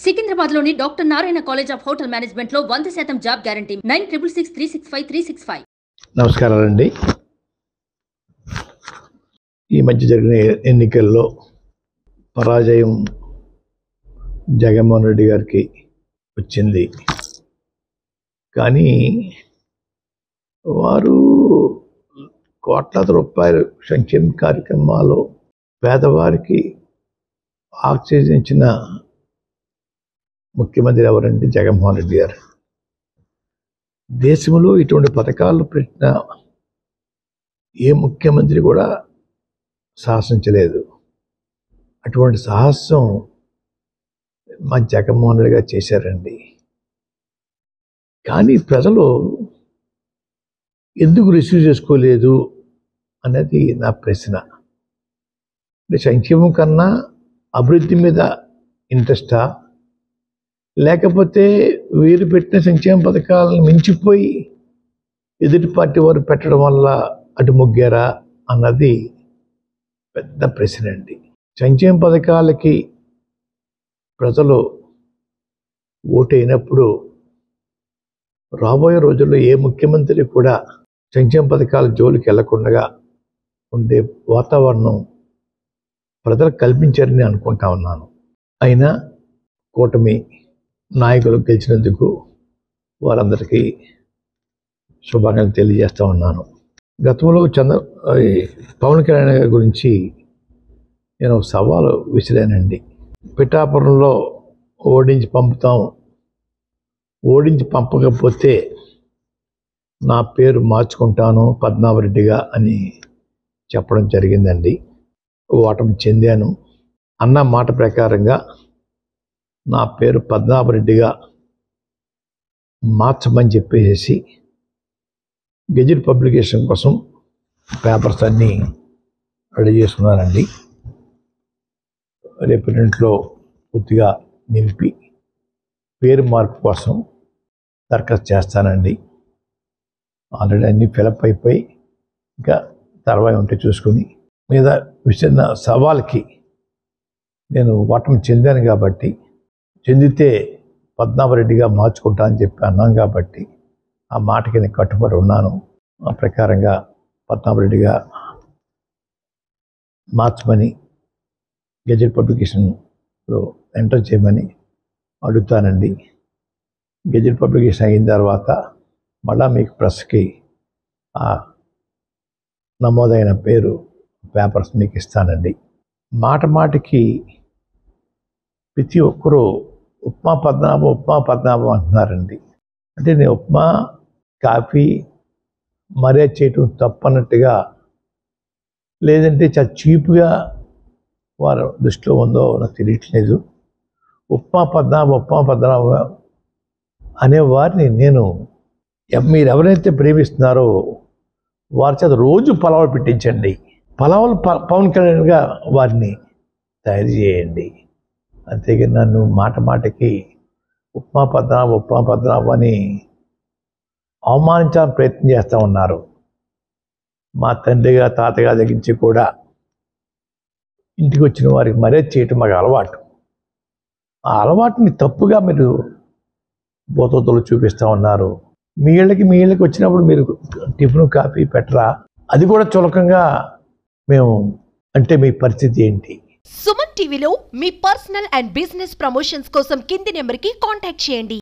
సికింద్రాబాద్లోని doctor Narayana college of hotel మేనేజ్మెంట్లో 100% job guarantee 966365 నమస్కారాలండి. ఈ మధ్య జరిగిన ఎన్నికల్లో పరాజయం జగన్మోహన్ రెడ్డి గారికి వచ్చింది. కానీ వారు కోట్లాది రూపాయలు సంక్షేమ కార్యక్రమాలు పేదవారికి ఆక్సిజన్ ముఖ్యమంత్రి ఎవరంటే జగన్మోహన్ రెడ్డి గారు. దేశంలో ఇటువంటి పథకాలు పెట్టిన ఏ ముఖ్యమంత్రి కూడా సాహసించలేదు. అటువంటి సాహసం మా జగన్మోహన్ రెడ్డి గారు చేశారండి. కానీ ప్రజలు ఎందుకు రిసీవ్ చేసుకోలేదు అనేది నా ప్రశ్న. సంక్షేమం కన్నా అభివృద్ధి మీద ఇంట్రెస్టా, లేకపోతే వీరు పెట్టిన సంక్షేమ పథకాలను మించిపోయి ఎదుటి పార్టీ వారు పెట్టడం వల్ల అటు మొగ్గారా అన్నది పెద్ద ప్రశ్న అండి. సంక్షేమ పథకాలకి ప్రజలు ఓటైనప్పుడు రాబోయే రోజుల్లో ఏ ముఖ్యమంత్రి కూడా సంక్షేమ పథకాల జోలికి వెళ్లకుండా ఉండే వాతావరణం ప్రజలకు కల్పించారని అనుకుంటా ఉన్నాను. అయినా కూటమి నాయకులు గెలిచినందుకు వారందరికీ శుభాకాంక్షలు తెలియజేస్తూ ఉన్నాను. గతంలో పవన్ కళ్యాణ్ గారి గురించి నేను సవాలు విసిరానండి. పిఠాపురంలో ఓడించి పంపకపోతే నా పేరు మార్చుకుంటాను పద్మనాభరెడ్డిగా అని చెప్పడం జరిగిందండి. ఓటమి చెందాను. అన్న మాట ప్రకారంగా నా పేరు పద్మనాభరెడ్డిగా మార్చమని చెప్పేసి గెజిట్ పబ్లికేషన్ కోసం పేపర్స్ అన్నీ రెడీ చేసుకున్నానండి. రేపు ఇంట్లో పూర్తిగా నింపి పేరు మార్పు కోసం దరఖాస్తు చేస్తానండి. ఆల్రెడీ అన్నీ ఫిలప్ అయిపోయి ఇంకా తర్వాత ఉంటే చూసుకుని మీద విసిరిన సవాల్కి నేను ఓటమి చెందాను కాబట్టి, చెందితే పద్మనాభరెడ్డిగా మార్చుకుంటా అని చెప్పి అన్నాను కాబట్టి ఆ మాటకి నేను కట్టుబడి ఉన్నాను. ఆ ప్రకారంగా పద్మనాభరెడ్డిగా మార్చమని గెజెట్ పబ్లికేషన్లో ఎంటర్ చేయమని అడుగుతానండి. గెజెట్ పబ్లికేషన్ అయిన తర్వాత మళ్ళా మీకు ప్రెస్కి ఆ నమోదైన పేపర్స్ మీకు ఇస్తానండి. మాటికి ప్రతి ఒక్కరూ ఉప్మా పద్మనాభం అంటున్నారండి. అంటే నేను ఉప్మా కాఫీ మర్యాద చేయటం తప్పన్నట్టుగా, లేదంటే చాలా చీప్గా వారు దృష్టిలో ఉందో నాకు తెలియట్లేదు. ఉప్మా పద్మనాభం అనే వారిని నేను మీరు ఎవరైతే ప్రేమిస్తున్నారో వారి చేత రోజు పలావులు పెట్టించండి. పలావులు పవన్ కళ్యాణ్గా వారిని తయారు చేయండి. అంతేగాని నన్ను మాటికి ఉప్మా పద్మనాభం అని అవమానించాలని ప్రయత్నం చేస్తూ ఉన్నారు. మా తండ్రిగా తాతగా దగ్గరించి కూడా ఇంటికి వచ్చిన వారికి మర్యాద చేయటం మాకు అలవాటు. ఆ అలవాటుని తప్పుగా మీరు బోతలు చూపిస్తూ ఉన్నారు. మీ ఇళ్ళకి వచ్చినప్పుడు మీరు టిఫిన్ కాఫీ పెట్టరా? అది కూడా చులకంగా మేము అంటే మీ పరిస్థితి ఏంటి? సుమన్ టీవీలో మీ పర్సనల్ అండ్ బిజినెస్ ప్రమోషన్స్ కోసం కింది నెంబర్కి కాంటాక్ట్ చేయండి.